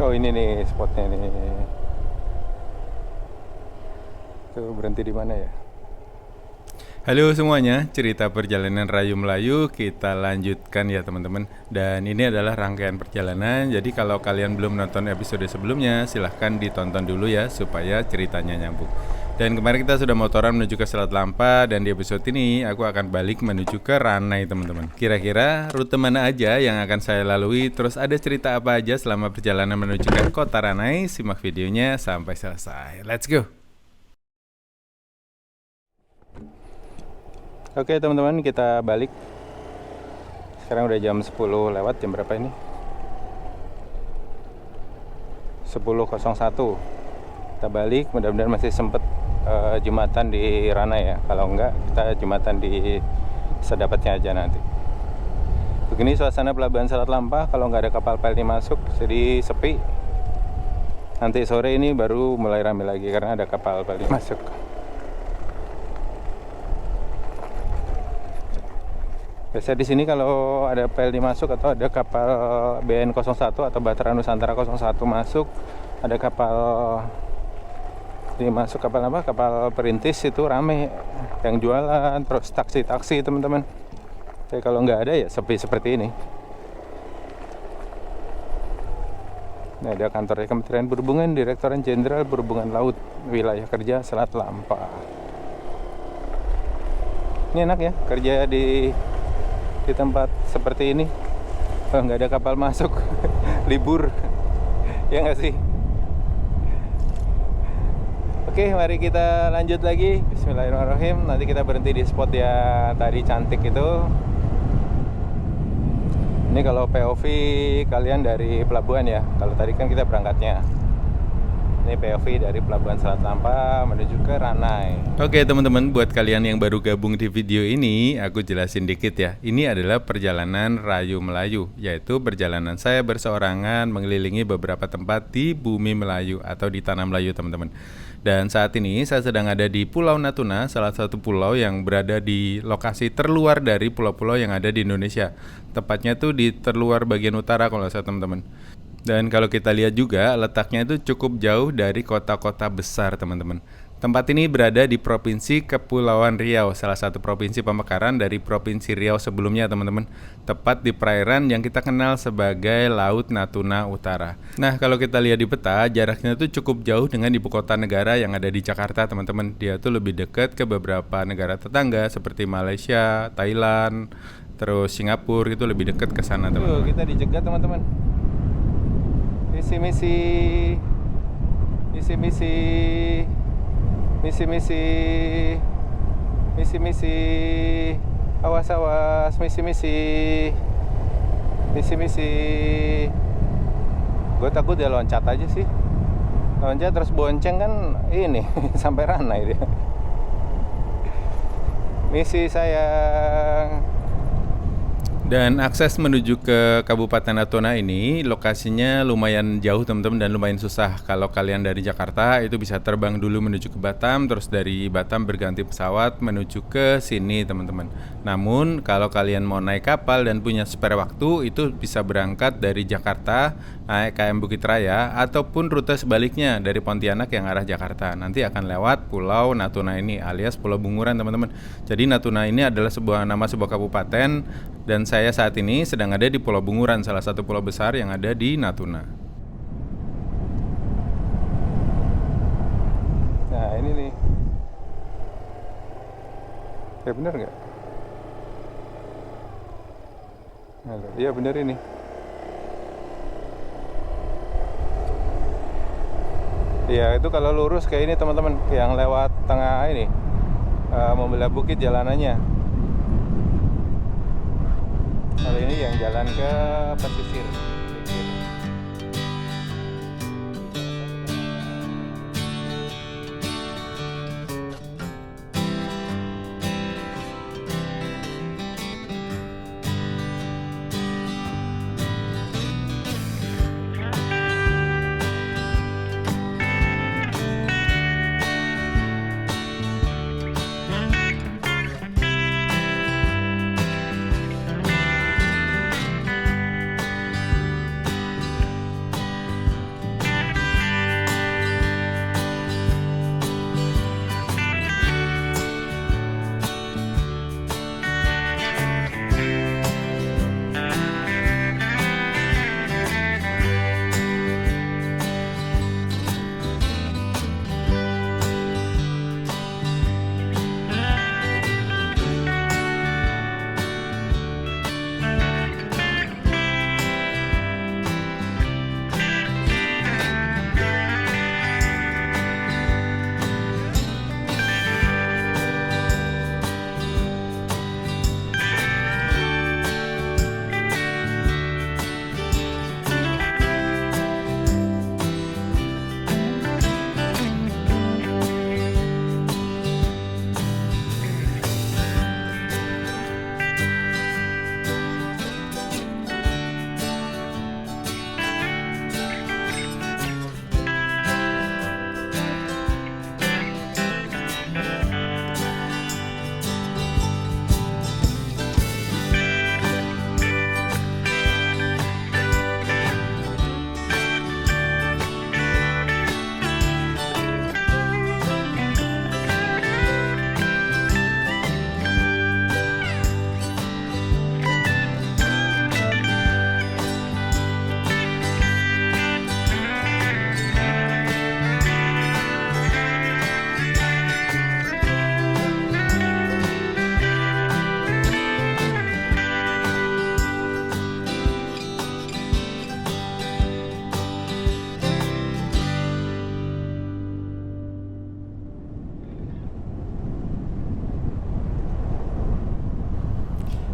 Oh ini nih spotnya nih. Tuh berhenti di mana ya? Halo semuanya, cerita perjalanan Rayu Melayu kita lanjutkan ya teman-teman. Dan ini adalah rangkaian perjalanan, jadi kalau kalian belum nonton episode sebelumnya, silahkan ditonton dulu ya supaya ceritanya nyambung. Dan kemarin kita sudah motoran menuju ke Selat Lampa, dan di episode ini aku akan balik menuju ke Ranai teman-teman. Kira-kira rute mana aja yang akan saya lalui, terus ada cerita apa aja selama perjalanan menuju ke kota Ranai, simak videonya sampai selesai. Let's go! Oke teman-teman, kita balik. Sekarang udah jam 10 lewat. Jam berapa ini? 10.01. Kita balik, mudah-mudahan masih sempet jumatan di Rana ya. Kalau enggak, kita jumatan di sedapatnya aja nanti. Begini suasana pelabuhan Selat Lampa kalau nggak ada kapal pelni masuk, jadi sepi. Nanti sore ini baru mulai ramai lagi karena ada kapal pelni masuk. Biasa di sini kalau ada PLD masuk atau ada kapal BN01 atau Bahtera Nusantara 01 masuk, ada kapal ini masuk, kapal apa? Kapal perintis, itu rame yang jualan, terus taksi-taksi teman-teman. Tapi kalau nggak ada ya sepi seperti ini. Ini ada kantornya Kementerian Perhubungan, Direktorat Jenderal Perhubungan Laut, Wilayah Kerja Selat Lampa. Ini enak ya kerja di tempat seperti ini. Kalau nggak ada kapal masuk libur ya nggak sih? Oke, mari kita lanjut lagi. Bismillahirrahmanirrahim. Nanti kita berhenti di spot yang tadi cantik itu. Ini kalau POV kalian dari pelabuhan ya. Kalau tadi kan kita berangkatnya. Ini POV dari pelabuhan Selat Lampa menuju ke Ranai. Oke teman-teman, buat kalian yang baru gabung di video ini, aku jelasin dikit ya. Ini adalah perjalanan Rayu Melayu, yaitu perjalanan saya berseorangan mengelilingi beberapa tempat di bumi Melayu atau di tanah Melayu teman-teman. Dan saat ini saya sedang ada di Pulau Natuna, salah satu pulau yang berada di lokasi terluar dari pulau-pulau yang ada di Indonesia. Tepatnya tuh di terluar bagian utara kalau saya teman-teman. Dan kalau kita lihat juga letaknya itu cukup jauh dari kota-kota besar teman-teman. Tempat ini berada di Provinsi Kepulauan Riau, salah satu provinsi pemekaran dari Provinsi Riau sebelumnya teman-teman. Tepat di perairan yang kita kenal sebagai Laut Natuna Utara. Nah kalau kita lihat di peta, jaraknya itu cukup jauh dengan ibu kota negara yang ada di Jakarta teman-teman. Dia tuh lebih dekat ke beberapa negara tetangga seperti Malaysia, Thailand, terus Singapura, itu lebih dekat ke sana teman-teman. Kita dicegat teman-teman. Misi-misi, awas-awas, misi. Gue takut dia loncat aja sih. Loncat terus bonceng kan ini sampai Ranai dia. Misi sayang. Dan akses menuju ke Kabupaten Natuna ini lokasinya lumayan jauh teman-teman dan lumayan susah. Kalau kalian dari Jakarta itu bisa terbang dulu menuju ke Batam, terus dari Batam berganti pesawat menuju ke sini teman-teman. Namun kalau kalian mau naik kapal dan punya spare waktu, itu bisa berangkat dari Jakarta naik KM Bukit Raya ataupun rute sebaliknya dari Pontianak yang arah Jakarta. Nanti akan lewat Pulau Natuna ini alias Pulau Bunguran teman-teman. Jadi Natuna ini adalah nama sebuah kabupaten dan saya saat ini sedang ada di Pulau Bunguran, salah satu pulau besar yang ada di Natuna. Nah ini nih. Ya bener nggak? Iya bener ini. Iya itu kalau lurus kayak ini teman-teman, yang lewat tengah ini membelah bukit jalanannya. Kali ini yang jalan ke pesisir.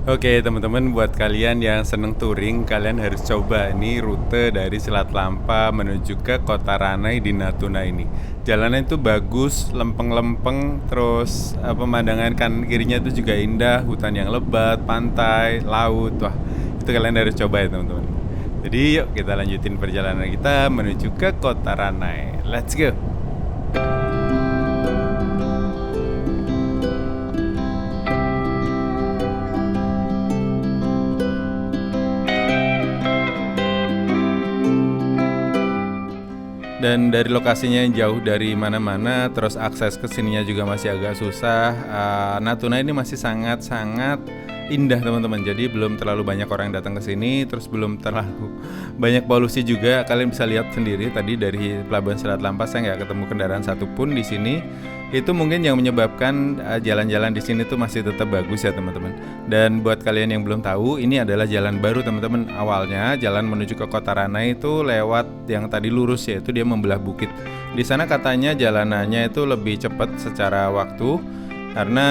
Oke teman-teman, buat kalian yang seneng touring, kalian harus coba ini rute dari Selat Lampa menuju ke Kota Ranai di Natuna ini. Jalannya itu bagus, lempeng-lempeng, terus pemandangan kan kirinya itu juga indah, hutan yang lebat, pantai, laut. Wah, itu kalian harus coba ya teman-teman. Jadi yuk kita lanjutin perjalanan kita menuju ke Kota Ranai. Let's go. Dan dari lokasinya yang jauh dari mana-mana, terus akses ke sininya juga masih agak susah. Natuna ini masih sangat-sangat indah teman-teman. Jadi belum terlalu banyak orang yang datang ke sini, terus belum terlalu banyak polusi juga. Kalian bisa lihat sendiri tadi dari Pelabuhan Selat Lampa saya nggak ketemu kendaraan satupun di sini. Itu mungkin yang menyebabkan jalan-jalan di sini tuh masih tetap bagus ya teman-teman. Dan buat kalian yang belum tahu, ini adalah jalan baru teman-teman. Awalnya jalan menuju ke Kota Ranai itu lewat yang tadi lurus, yaitu dia membelah bukit. Di sana katanya jalanannya itu lebih cepat secara waktu karena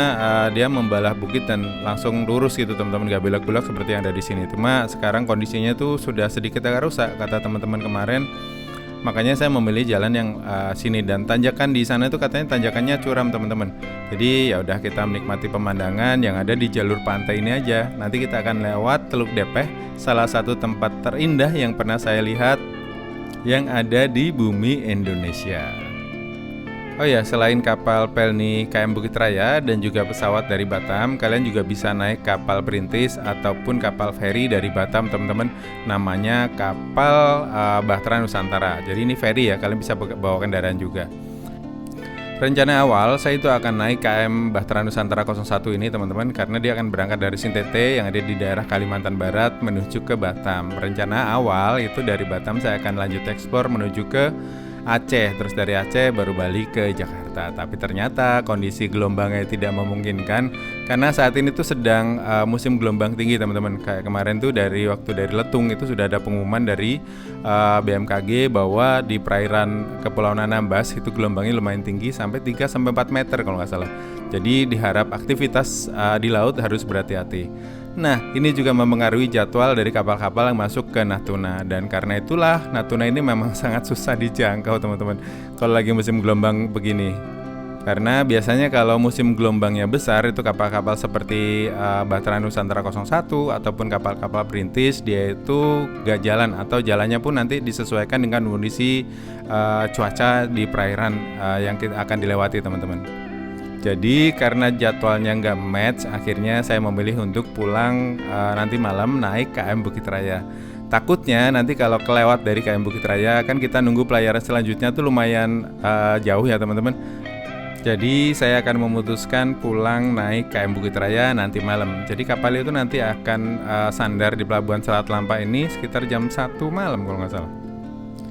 dia membelah bukit dan langsung lurus gitu teman-teman, gak belok-belok seperti yang ada di sini. Cuma sekarang kondisinya tuh sudah sedikit agak rusak kata teman-teman kemarin. Makanya saya memilih jalan yang sini, dan tanjakan di sana itu katanya tanjakannya curam teman-teman. Jadi ya udah kita menikmati pemandangan yang ada di jalur pantai ini aja. Nanti kita akan lewat Teluk Depeh, salah satu tempat terindah yang pernah saya lihat yang ada di bumi Indonesia. Oh ya, selain kapal Pelni KM Bukit Raya dan juga pesawat dari Batam, kalian juga bisa naik kapal perintis ataupun kapal feri dari Batam teman-teman. Namanya kapal Bahtera Nusantara. Jadi ini feri ya, kalian bisa bawa kendaraan juga. Rencana awal saya itu akan naik KM Bahtera Nusantara 01 ini teman-teman, karena dia akan berangkat dari Sintete yang ada di daerah Kalimantan Barat menuju ke Batam. Rencana awal itu dari Batam saya akan lanjut ekspor menuju ke Aceh, terus dari Aceh baru balik ke Jakarta. Tapi ternyata kondisi gelombangnya tidak memungkinkan karena saat ini tuh sedang musim gelombang tinggi teman-teman. Kayak kemarin tuh dari Letung itu sudah ada pengumuman dari BMKG bahwa di perairan Kepulauan Anambas itu gelombangnya lumayan tinggi sampai 3-4 meter kalau nggak salah. Jadi diharap aktivitas di laut harus berhati-hati. Nah, ini juga mempengaruhi jadwal dari kapal-kapal yang masuk ke Natuna. Dan karena itulah Natuna ini memang sangat susah dijangkau teman-teman kalau lagi musim gelombang begini. Karena biasanya kalau musim gelombangnya besar itu kapal-kapal seperti Bahtera Nusantara 01 ataupun kapal-kapal perintis dia itu gak jalan, atau jalannya pun nanti disesuaikan dengan kondisi cuaca di perairan yang akan dilewati teman-teman. Jadi karena jadwalnya nggak match, akhirnya saya memilih untuk pulang nanti malam naik KM Bukit Raya. Takutnya nanti kalau kelewat dari KM Bukit Raya, kan kita nunggu pelayaran selanjutnya tuh lumayan jauh ya teman-teman. Jadi saya akan memutuskan pulang naik KM Bukit Raya nanti malam. Jadi kapal itu nanti akan sandar di Pelabuhan Selat Lampa ini sekitar jam 1 malam kalau nggak salah.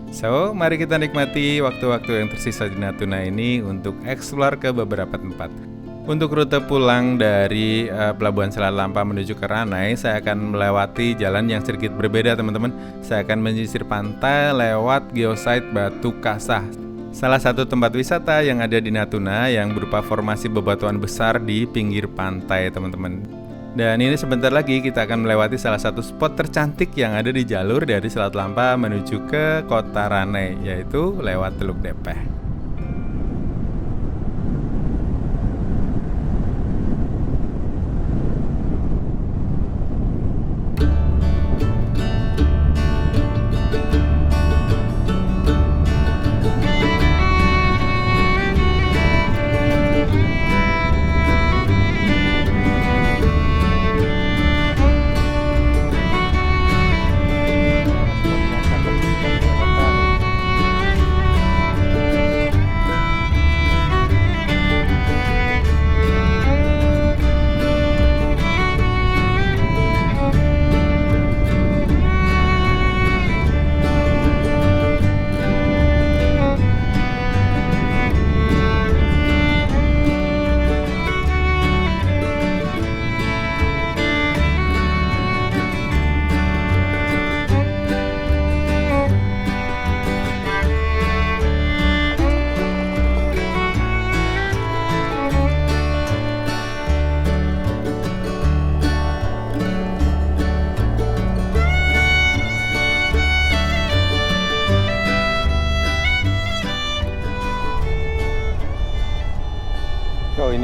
So, mari kita nikmati waktu-waktu yang tersisa di Natuna ini untuk eksplor ke beberapa tempat. Untuk rute pulang dari Pelabuhan Selat Lampa menuju ke Ranai, saya akan melewati jalan yang sedikit berbeda teman-teman. Saya akan menyisir pantai lewat geosite Batu Kasah, salah satu tempat wisata yang ada di Natuna yang berupa formasi bebatuan besar di pinggir pantai teman-teman. Dan ini sebentar lagi kita akan melewati salah satu spot tercantik yang ada di jalur dari Selat Lampa menuju ke Kota Ranai, yaitu lewat Teluk Depeh.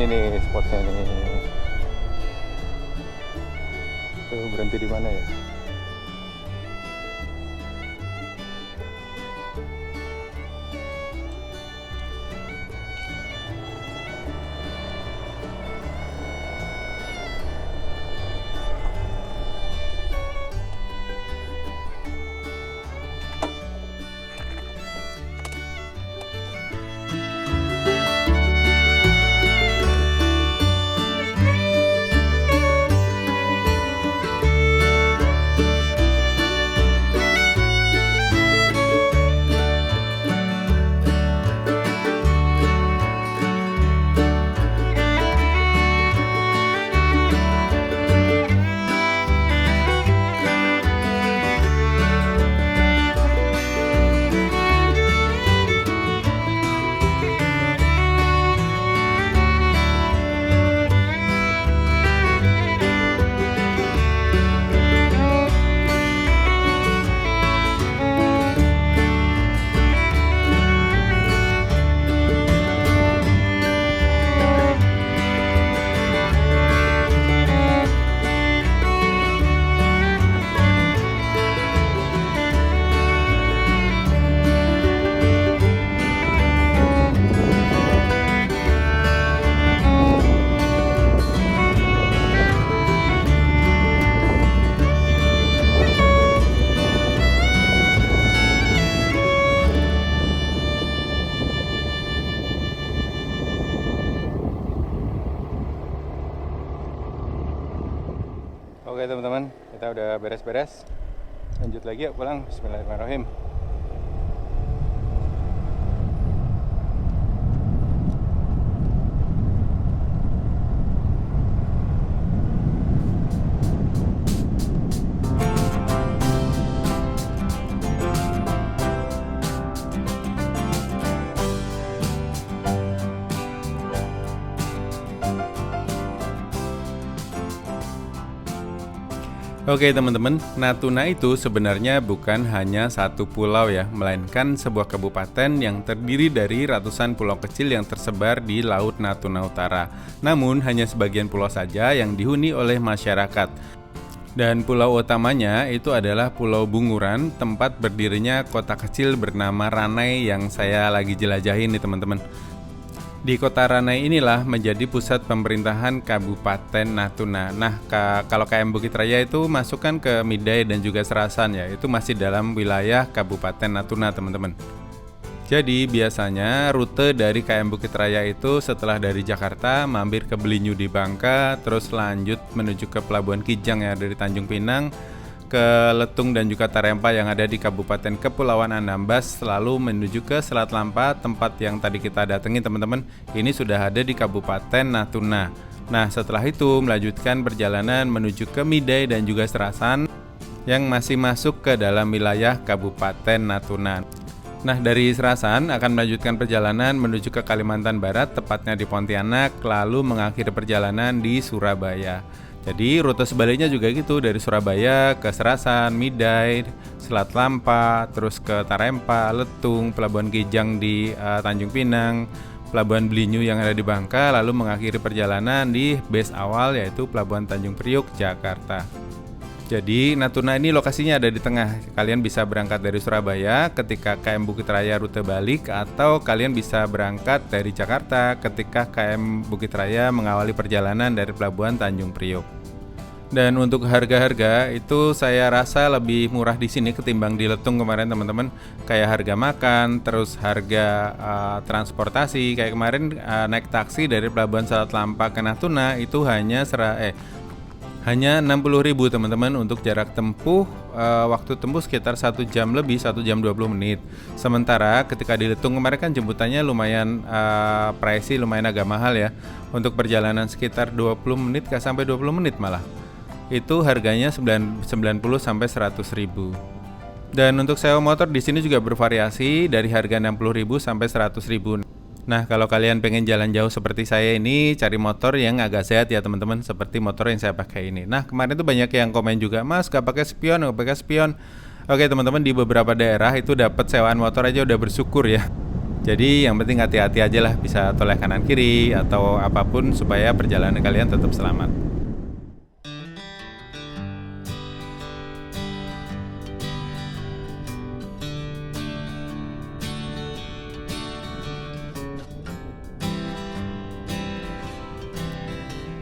ini nih spotnya nih. Tuh berhenti di mana ya? Oke teman-teman, kita udah beres-beres. Lanjut lagi yuk pulang. Bismillahirrahmanirrahim. Oke teman-teman, Natuna itu sebenarnya bukan hanya satu pulau ya, melainkan sebuah kabupaten yang terdiri dari ratusan pulau kecil yang tersebar di Laut Natuna Utara. Namun hanya sebagian pulau saja yang dihuni oleh masyarakat. Dan pulau utamanya itu adalah Pulau Bunguran, tempat berdirinya kota kecil bernama Ranai yang saya lagi jelajahin nih teman-teman. Di kota Ranai inilah menjadi pusat pemerintahan Kabupaten Natuna. Nah, kalau KM Bukit Raya itu masukkan ke Midai dan juga Serasan ya, itu masih dalam wilayah Kabupaten Natuna teman-teman. Jadi biasanya rute dari KM Bukit Raya itu setelah dari Jakarta mampir ke Belinyu di Bangka, terus lanjut menuju ke Pelabuhan Kijang yang ada di Tanjung Pinang, ke Letung dan juga Tarempa yang ada di Kabupaten Kepulauan Anambas, lalu menuju ke Selat Lampa, tempat yang tadi kita datangi teman-teman. Ini sudah ada di Kabupaten Natuna. Nah, setelah itu melanjutkan perjalanan menuju ke Midai dan juga Serasan yang masih masuk ke dalam wilayah Kabupaten Natuna. Nah, dari Serasan akan melanjutkan perjalanan menuju ke Kalimantan Barat, tepatnya di Pontianak, lalu mengakhiri perjalanan di Surabaya. Jadi rute sebaliknya juga gitu, dari Surabaya ke Serasan, Midai, Selat Lampa, terus ke Tarempa, Letung, Pelabuhan Kijang di Tanjung Pinang, Pelabuhan Belinyu yang ada di Bangka, lalu mengakhiri perjalanan di base awal yaitu Pelabuhan Tanjung Priok, Jakarta. Jadi Natuna ini lokasinya ada di tengah. Kalian bisa berangkat dari Surabaya ketika KM Bukit Raya rute balik, atau kalian bisa berangkat dari Jakarta ketika KM Bukit Raya mengawali perjalanan dari Pelabuhan Tanjung Priok. Dan untuk harga-harga itu saya rasa lebih murah di sini ketimbang di Letung kemarin teman-teman. Kayak harga makan, terus harga transportasi. Kayak kemarin naik taksi dari Pelabuhan Selat Lampa ke Natuna itu hanya 60.000 teman-teman untuk jarak tempuh, waktu tempuh sekitar 1 jam lebih, 1 jam 20 menit. Sementara ketika di Letung kemarin kan jemputannya lumayan pricey, lumayan agak mahal ya. Untuk perjalanan sekitar 20 menit sampai 20 menit malah. Itu harganya 90 sampai 100.000. Dan untuk sewa motor di sini juga bervariasi dari harga 60.000 sampai 100.000. Nah, kalau kalian pengen jalan jauh seperti saya ini, cari motor yang agak sehat ya teman-teman, seperti motor yang saya pakai ini. Nah, kemarin tuh banyak yang komen juga, "Mas, gak pakai spion, gak pakai spion." Oke teman-teman, di beberapa daerah itu dapat sewaan motor aja udah bersyukur ya. Jadi yang penting hati-hati aja lah, bisa toleh kanan kiri atau apapun supaya perjalanan kalian tetap selamat.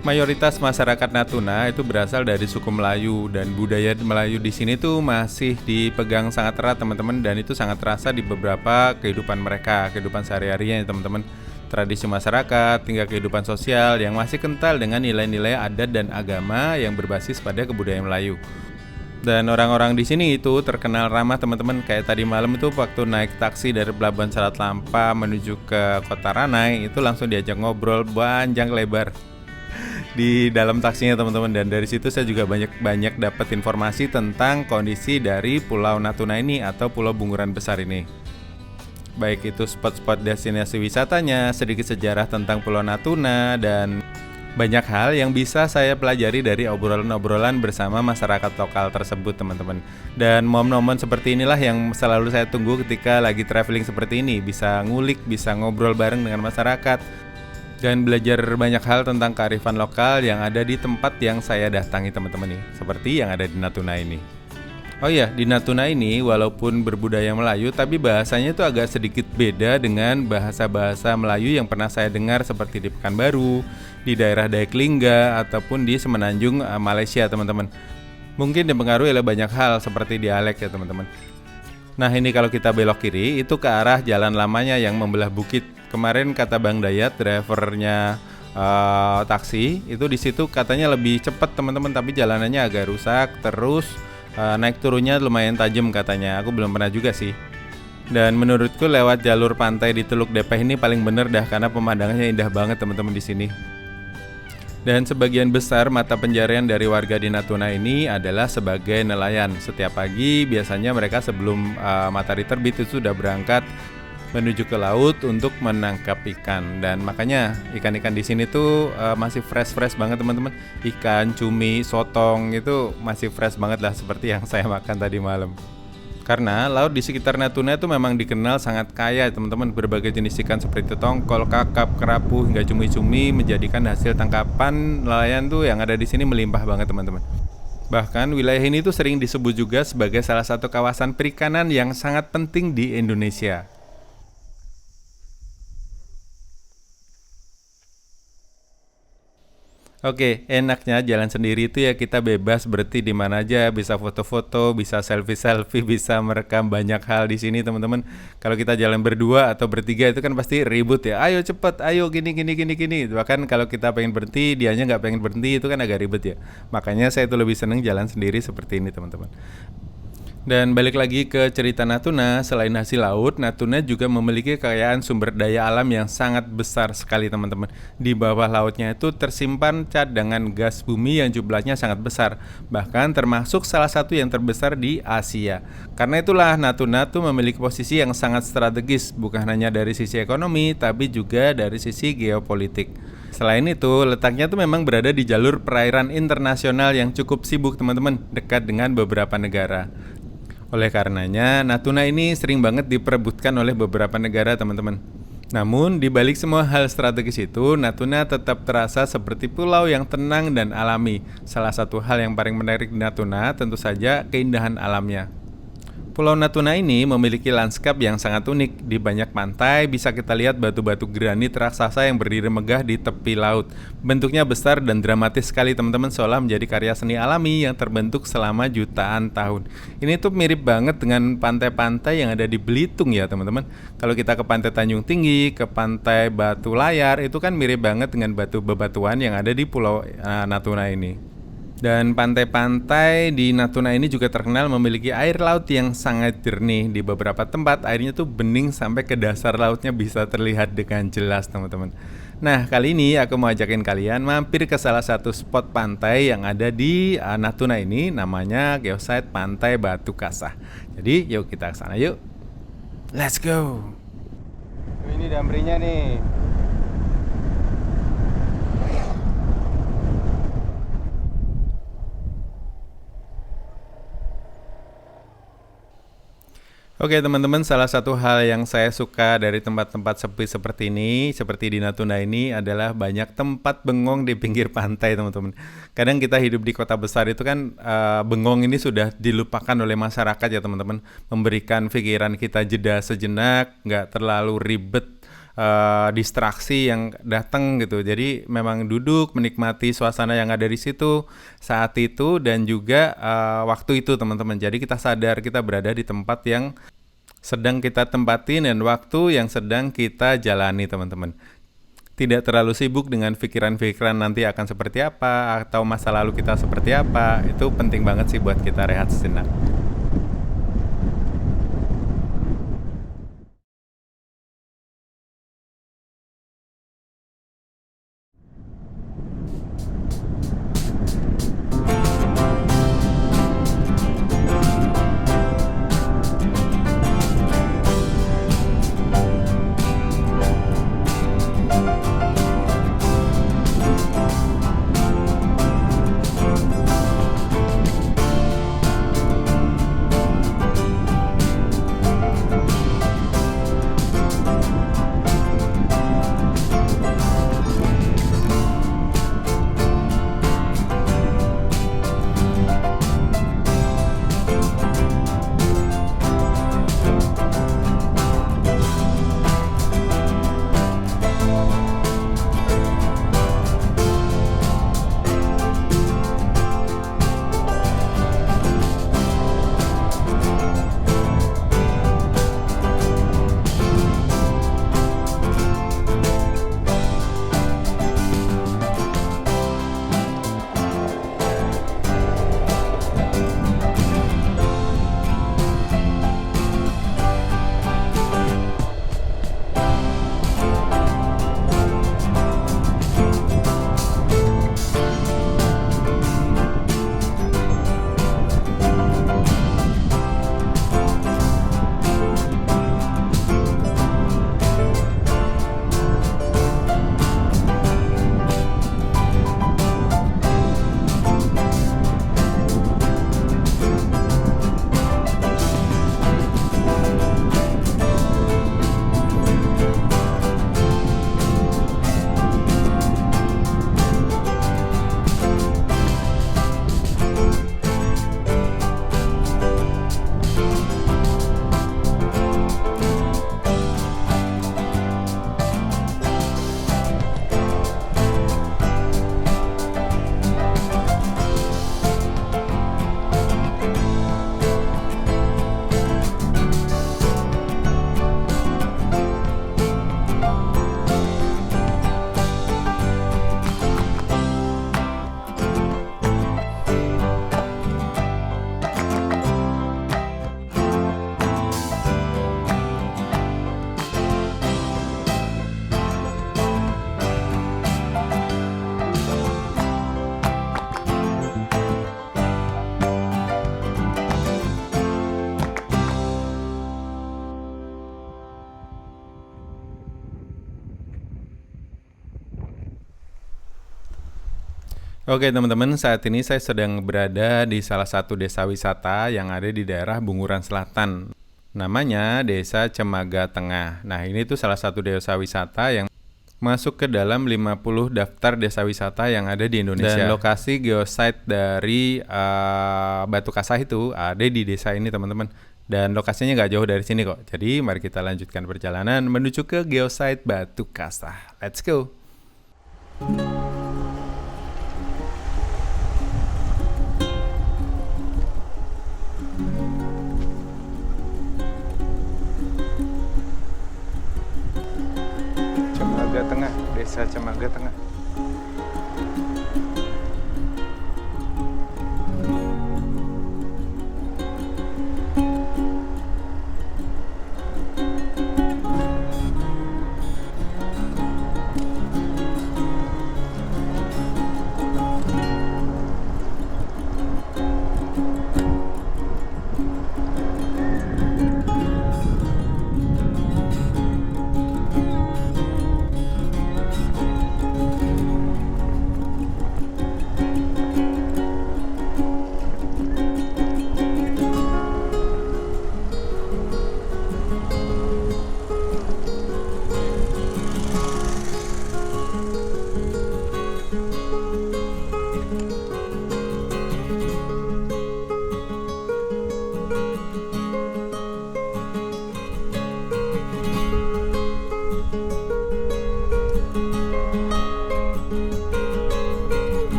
Mayoritas masyarakat Natuna itu berasal dari suku Melayu, dan budaya Melayu di sini tuh masih dipegang sangat erat teman-teman, dan itu sangat terasa di beberapa kehidupan mereka, kehidupan sehari-harinya ya teman-teman. Tradisi masyarakat hingga kehidupan sosial yang masih kental dengan nilai-nilai adat dan agama yang berbasis pada kebudayaan Melayu. Dan orang-orang di sini itu terkenal ramah teman-teman. Kayak tadi malam itu waktu naik taksi dari Pelabuhan Selat Lampa menuju ke Kota Ranai, itu langsung diajak ngobrol panjang lebar di dalam taksinya teman-teman, dan dari situ saya juga banyak dapat informasi tentang kondisi dari Pulau Natuna ini atau Pulau Bunguran Besar ini. Baik itu spot-spot destinasi wisatanya, sedikit sejarah tentang Pulau Natuna, dan banyak hal yang bisa saya pelajari dari obrolan-obrolan bersama masyarakat lokal tersebut teman-teman. Dan momen-momen seperti inilah yang selalu saya tunggu ketika lagi traveling seperti ini, bisa ngulik, bisa ngobrol bareng dengan masyarakat, dan belajar banyak hal tentang kearifan lokal yang ada di tempat yang saya datangi teman-teman nih, seperti yang ada di Natuna ini. Oh iya, di Natuna ini walaupun berbudaya Melayu, tapi bahasanya itu agak sedikit beda dengan bahasa-bahasa Melayu yang pernah saya dengar seperti di Pekanbaru, di daerah Dayak Lingga, ataupun di Semenanjung, Malaysia teman-teman. Mungkin dipengaruhi oleh banyak hal seperti dialek ya teman-teman. Nah ini kalau kita belok kiri, itu ke arah jalan lamanya yang membelah bukit. Kemarin kata Bang Dayat, drivernya taksi, itu di situ katanya lebih cepat teman-teman, tapi jalanannya agak rusak, terus naik turunnya lumayan tajam katanya. Aku belum pernah juga sih. Dan menurutku lewat jalur pantai di Teluk Depeh ini paling bener dah, karena pemandangannya indah banget teman-teman di sini. Dan sebagian besar mata pencarian dari warga di Natuna ini adalah sebagai nelayan. Setiap pagi biasanya mereka sebelum matahari terbit itu sudah berangkat menuju ke laut untuk menangkap ikan. Dan makanya ikan-ikan di sini tuh masih fresh banget teman-teman. Ikan, cumi, sotong itu masih fresh banget lah, seperti yang saya makan tadi malam. Karena laut di sekitar Natuna itu memang dikenal sangat kaya teman-teman. Berbagai jenis ikan seperti tongkol, kakap, kerapu, hingga cumi-cumi menjadikan hasil tangkapan nelayan tuh yang ada di sini melimpah banget teman-teman. Bahkan wilayah ini tuh sering disebut juga sebagai salah satu kawasan perikanan yang sangat penting di Indonesia. Oke, enaknya jalan sendiri itu ya kita bebas berhenti di mana aja, bisa foto-foto, bisa selfie-selfie, bisa merekam banyak hal di sini teman-teman. Kalau kita jalan berdua atau bertiga itu kan pasti ribut ya. Ayo cepet, ayo gini. Bahkan kalau kita pengen berhenti, dianya nggak pengen berhenti, itu kan agak ribet ya. Makanya saya itu lebih seneng jalan sendiri seperti ini teman-teman. Dan balik lagi ke cerita Natuna, selain hasil laut, Natuna juga memiliki kekayaan sumber daya alam yang sangat besar sekali teman-teman. Di bawah lautnya itu tersimpan cadangan gas bumi yang jumlahnya sangat besar, bahkan termasuk salah satu yang terbesar di Asia. Karena itulah Natuna tuh memiliki posisi yang sangat strategis, bukan hanya dari sisi ekonomi, tapi juga dari sisi geopolitik. Selain itu, letaknya tuh memang berada di jalur perairan internasional yang cukup sibuk teman-teman, dekat dengan beberapa negara. Oleh karenanya, Natuna ini sering banget diperebutkan oleh beberapa negara teman-teman. Namun, di balik semua hal strategis itu, Natuna tetap terasa seperti pulau yang tenang dan alami. Salah satu hal yang paling menarik di Natuna tentu saja keindahan alamnya. Pulau Natuna ini memiliki lanskap yang sangat unik. Di banyak pantai bisa kita lihat batu-batu granit raksasa yang berdiri megah di tepi laut. Bentuknya besar dan dramatis sekali teman-teman, seolah menjadi karya seni alami yang terbentuk selama jutaan tahun. Ini tuh mirip banget dengan pantai-pantai yang ada di Belitung ya teman-teman. Kalau kita ke pantai Tanjung Tinggi, ke pantai Batu Layar, itu kan mirip banget dengan batu bebatuan yang ada di Pulau Natuna ini. Dan pantai-pantai di Natuna ini juga terkenal memiliki air laut yang sangat jernih. Di beberapa tempat airnya tuh bening sampai ke dasar lautnya bisa terlihat dengan jelas teman-teman. Nah kali ini aku mau ajakin kalian mampir ke salah satu spot pantai yang ada di Natuna ini, namanya geosite Pantai Batu Kasah. Jadi yuk kita ke sana yuk. Let's go. Ini dambrinya nih. Oke teman-teman, salah satu hal yang saya suka dari tempat-tempat sepi seperti ini, seperti di Natuna ini adalah banyak tempat bengong di pinggir pantai teman-teman. Kadang kita hidup di kota besar itu kan bengong ini sudah dilupakan oleh masyarakat ya teman-teman. Memberikan pikiran kita jeda sejenak, nggak terlalu ribet, distraksi yang datang gitu. Jadi memang duduk menikmati suasana yang ada di situ saat itu dan juga waktu itu teman-teman. Jadi kita sadar kita berada di tempat yang sedang kita tempatin dan waktu yang sedang kita jalani teman-teman. Tidak terlalu sibuk dengan pikiran-pikiran nanti akan seperti apa atau masa lalu kita seperti apa. Itu penting banget sih buat kita rehat sejenak. Oke teman-teman, saat ini saya sedang berada di salah satu desa wisata yang ada di daerah Bunguran Selatan. Namanya Desa Cemaga Tengah. Nah ini tuh salah satu desa wisata yang masuk ke dalam 50 daftar desa wisata yang ada di Indonesia. Dan lokasi geosite dari Batu Kasah itu ada di desa ini teman-teman. Dan lokasinya nggak jauh dari sini kok. Jadi mari kita lanjutkan perjalanan menuju ke geosite Batu Kasah. Let's go! Cemaga Tengah, Desa Cemaga Tengah.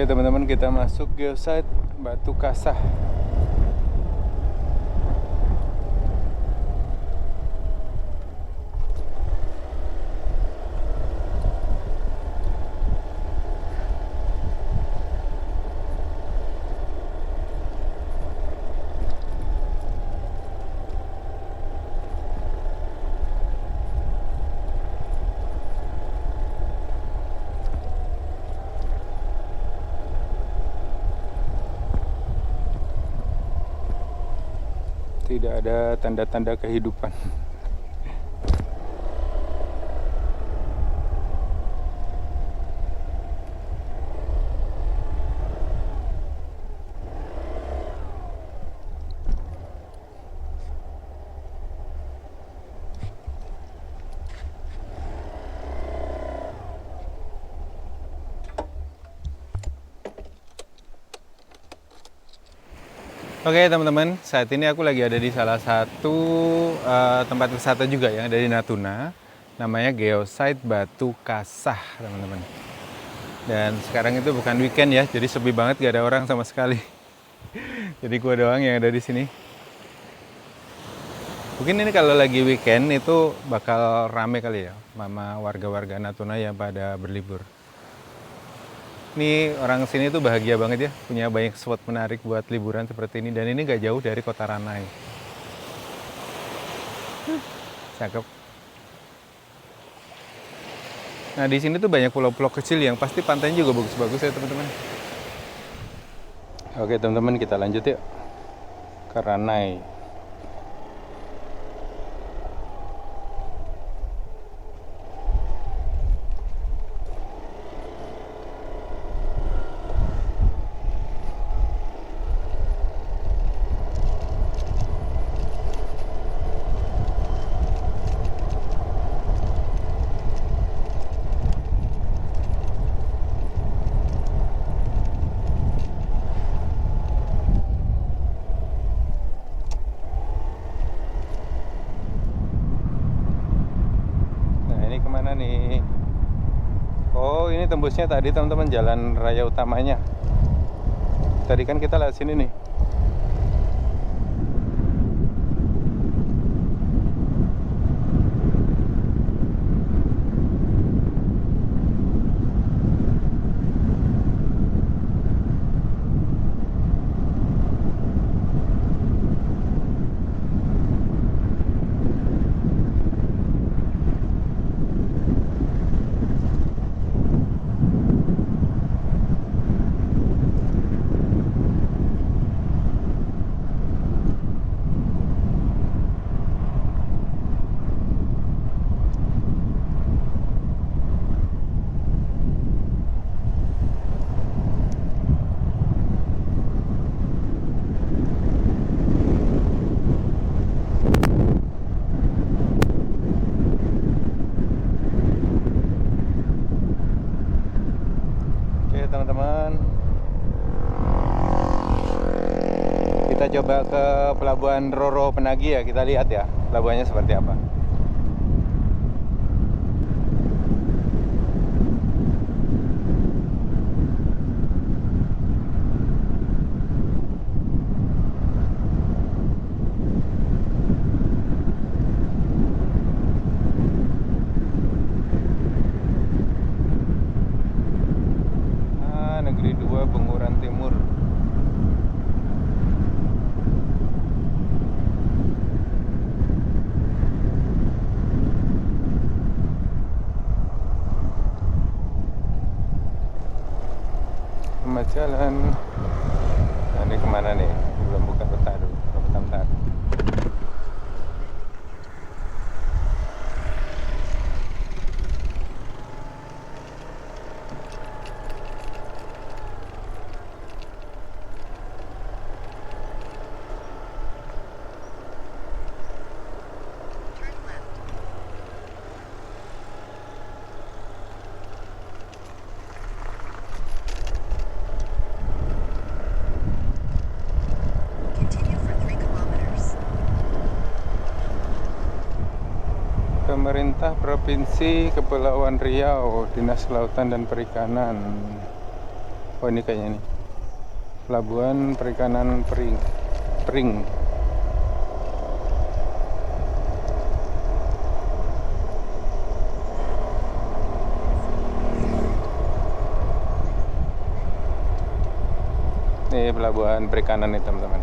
Oke teman-teman, kita masuk geosite Batu Kasah. Tidak ada tanda-tanda kehidupan. Oke teman-teman, saat ini aku lagi ada di salah satu tempat wisata juga yang ada di Natuna. Namanya Geosite Batu Kasah teman-teman. Dan sekarang itu bukan weekend ya, jadi sepi banget, gak ada orang sama sekali. Jadi gua doang yang ada di sini. Mungkin ini kalau lagi weekend itu bakal rame kali ya, sama warga-warga Natuna yang pada berlibur. Ini orang sini tuh bahagia banget ya, punya banyak spot menarik buat liburan seperti ini. Dan ini gak jauh dari kota Ranai. Cakep. Nah di sini tuh banyak pulau-pulau kecil yang pasti pantainya juga bagus-bagus ya teman-teman. Oke teman-teman, kita lanjut yuk ke Ranai. Kemana nih? Oh ini tembusnya tadi teman-teman, jalan raya utamanya. Tadi kan kita lewat sini nih. Teman-teman, kita coba ke pelabuhan Roro Penagi ya, kita lihat ya pelabuhannya seperti apa. Negeri 2 Benguran Timur. Selamat jalan. Nah, ini kemana nih? Belum buka peta dulu. Bentar. Pemerintah Provinsi Kepulauan Riau, Dinas Kelautan dan Perikanan. Oh ini kayaknya nih Pelabuhan Perikanan Pring. Ini pelabuhan perikanan nih teman-teman.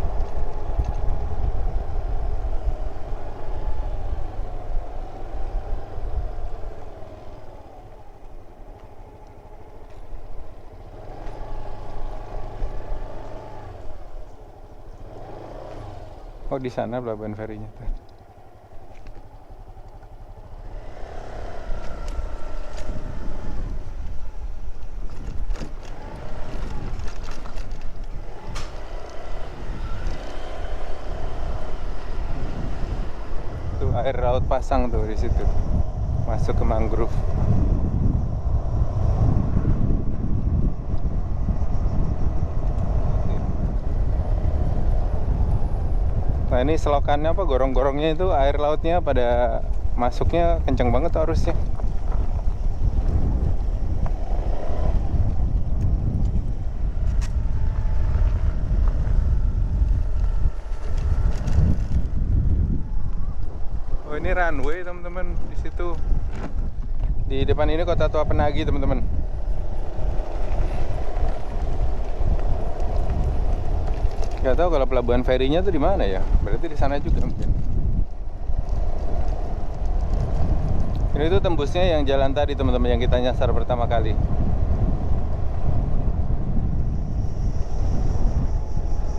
Oh di sana pelabuhan ferinya tuh. Tuh air laut pasang tuh di situ. Masuk ke mangrove. Nah ini selokannya apa, gorong-gorongnya itu air lautnya pada masuknya kenceng banget tuh arusnya. Oh ini runway teman-teman di situ. Di depan ini Kota Tua Penagi teman-teman. Gak tahu kalau pelabuhan ferinya tuh di mana ya. Berarti di sana juga mungkin. Ini tuh tembusnya yang jalan tadi teman-teman yang kita nyasar pertama kali.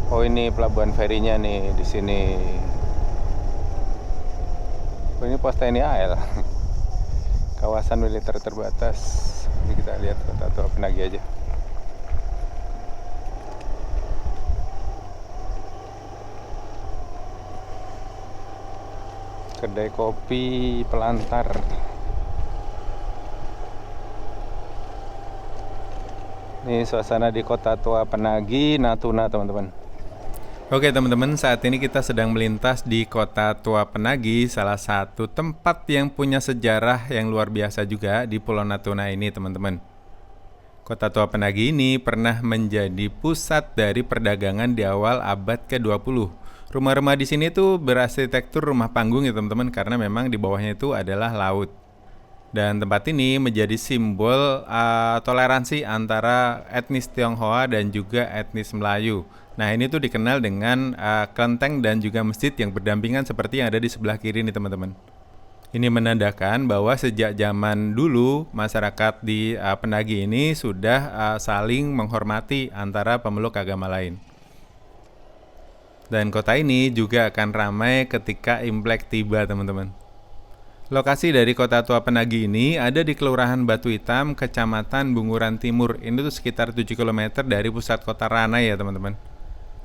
Oh ini pelabuhan ferinya nih di sini. Oh ini pos TNI AL. Kawasan militer terbatas. Jadi kita lihat Kota Tua Penagi aja. Kedai kopi Pelantar. Ini suasana di Kota Tua Penagi, Natuna teman-teman. Oke teman-teman, saat ini kita sedang melintas di Kota Tua Penagi, salah satu tempat yang punya sejarah yang luar biasa juga di Pulau Natuna ini teman-teman. Kota Tua Penagi ini pernah menjadi pusat dari perdagangan di awal abad ke-20. Rumah-rumah di sini tuh berarsitektur rumah panggung ya teman-teman, karena memang di bawahnya itu adalah laut. Dan tempat ini menjadi simbol toleransi antara etnis Tionghoa dan juga etnis Melayu. Nah ini tuh dikenal dengan kelenteng dan juga masjid yang berdampingan seperti yang ada di sebelah kiri nih teman-teman. Ini menandakan bahwa sejak zaman dulu masyarakat di Penagi ini sudah saling menghormati antara pemeluk agama lain. Dan kota ini juga akan ramai ketika Imlek tiba teman-teman. Lokasi dari Kota Tua Penagi ini ada di Kelurahan Batu Hitam, Kecamatan Bunguran Timur. Ini tuh sekitar 7 km dari pusat kota Ranai ya teman-teman.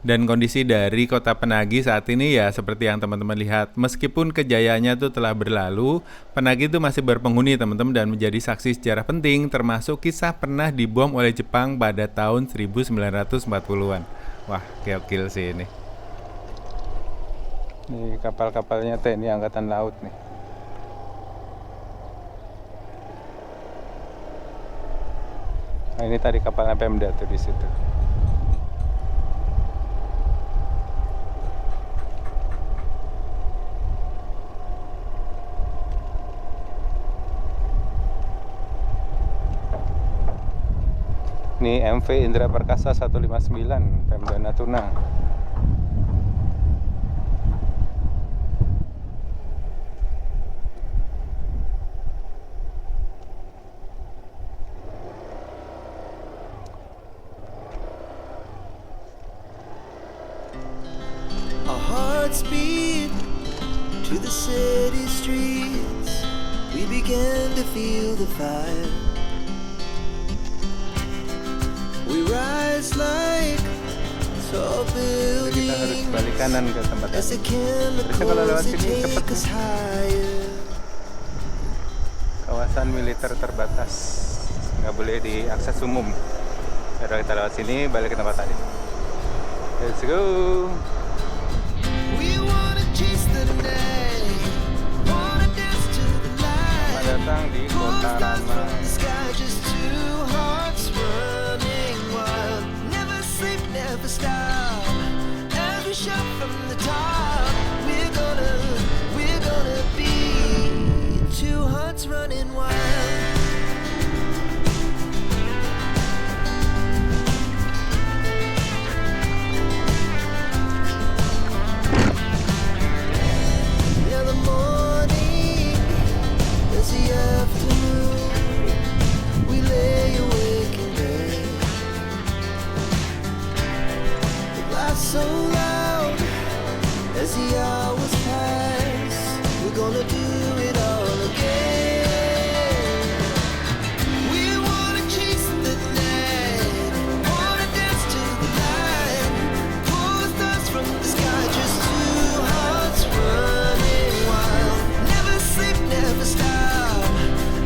Dan kondisi dari Kota Penagi saat ini ya seperti yang teman-teman lihat. Meskipun kejayaannya tuh telah berlalu, Penagi itu masih berpenghuni teman-teman dan menjadi saksi sejarah penting, termasuk kisah pernah dibom oleh Jepang pada tahun 1940-an. Wah, gokil sih ini. Ini kapal-kapalnya TNI Angkatan Laut nih. Nah, ini tadi kapalnya Pemda tuh di situ. Ini MV Indra Perkasa 159 Pemda Natuna. Speed to the city streets, we began to feel the fire. We rise like tall Jadi kita harus buildings balik kanan ke tempat as the tadi. Harusnya kalau lewat chemicals they sini cepet. take us higher. Kawasan militer terbatas, nggak boleh diakses umum. Kalau kita lewat sini, balik ke tempat tadi. Let's go. We wanna chase the night, wanna dance to the light. Selamat datang di Kota Ranai. Sky, just two hearts running wild. so loud as the hours pass. We're gonna do it all again. We wanna chase the night, wanna dance to the light, pull the stars from the sky, just two hearts running wild. Never sleep, never stop,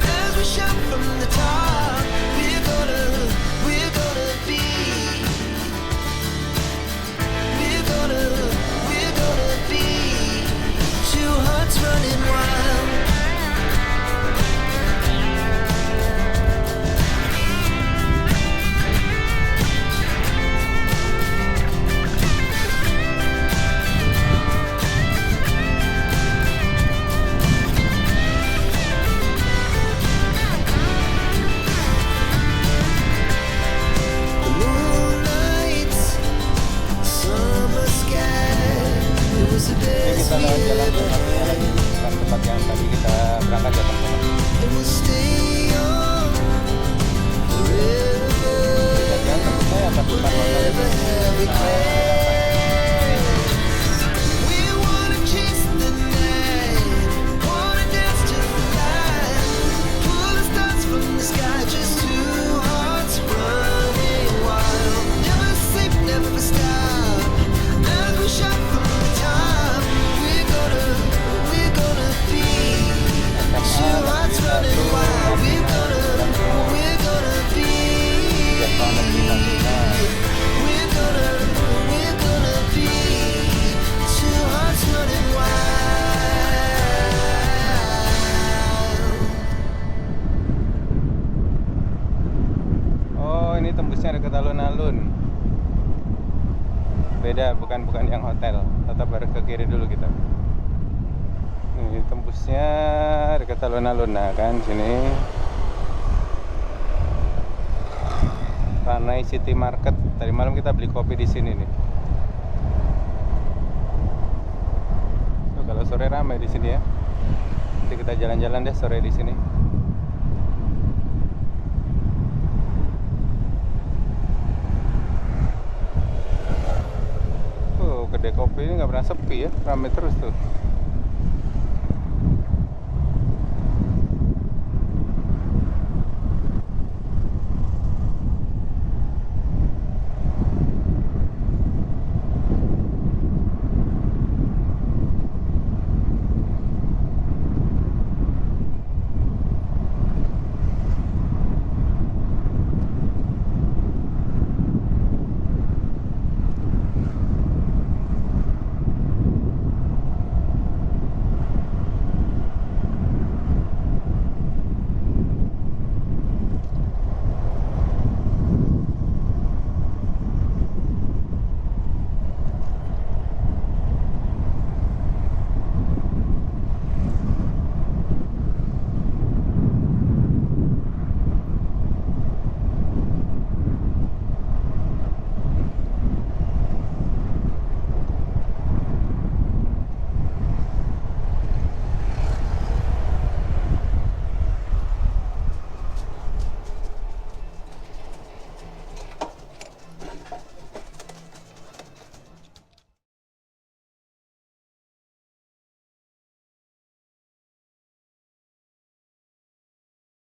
as we shout from the top. We're gonna be, we're gonna be two hearts running wild. The moonlight, summer sky. It was the Ini best kita we lewat jalan ever satu-satunya lagi, bukan tempat yang tadi kita berangkat ya teman-teman. and we'll stay on forever. Yang tembusnya ya pas depan hotel itu. We wanna chase the night, wanna dance to the light, pull the stars from the sky, just two hearts running wild. Never sleep, never stop, as we shout from the top. We're gonna be two hearts running wild. We're gonna be. We're gonna be two hearts running wild. Oh, ini tembusnya dekat alun-alun. Beda, bukan yang hotel. Tetap harus ke kiri dulu kita. Ini tembusnya dekat alun-alun, nah kan sini. Ranai City Market. Tadi malam kita beli kopi di sini nih. Tuh, kalau sore ramai di sini ya. Nanti kita jalan-jalan deh sore di sini. Kedai kopi ini nggak pernah sepi ya, ramai terus tuh.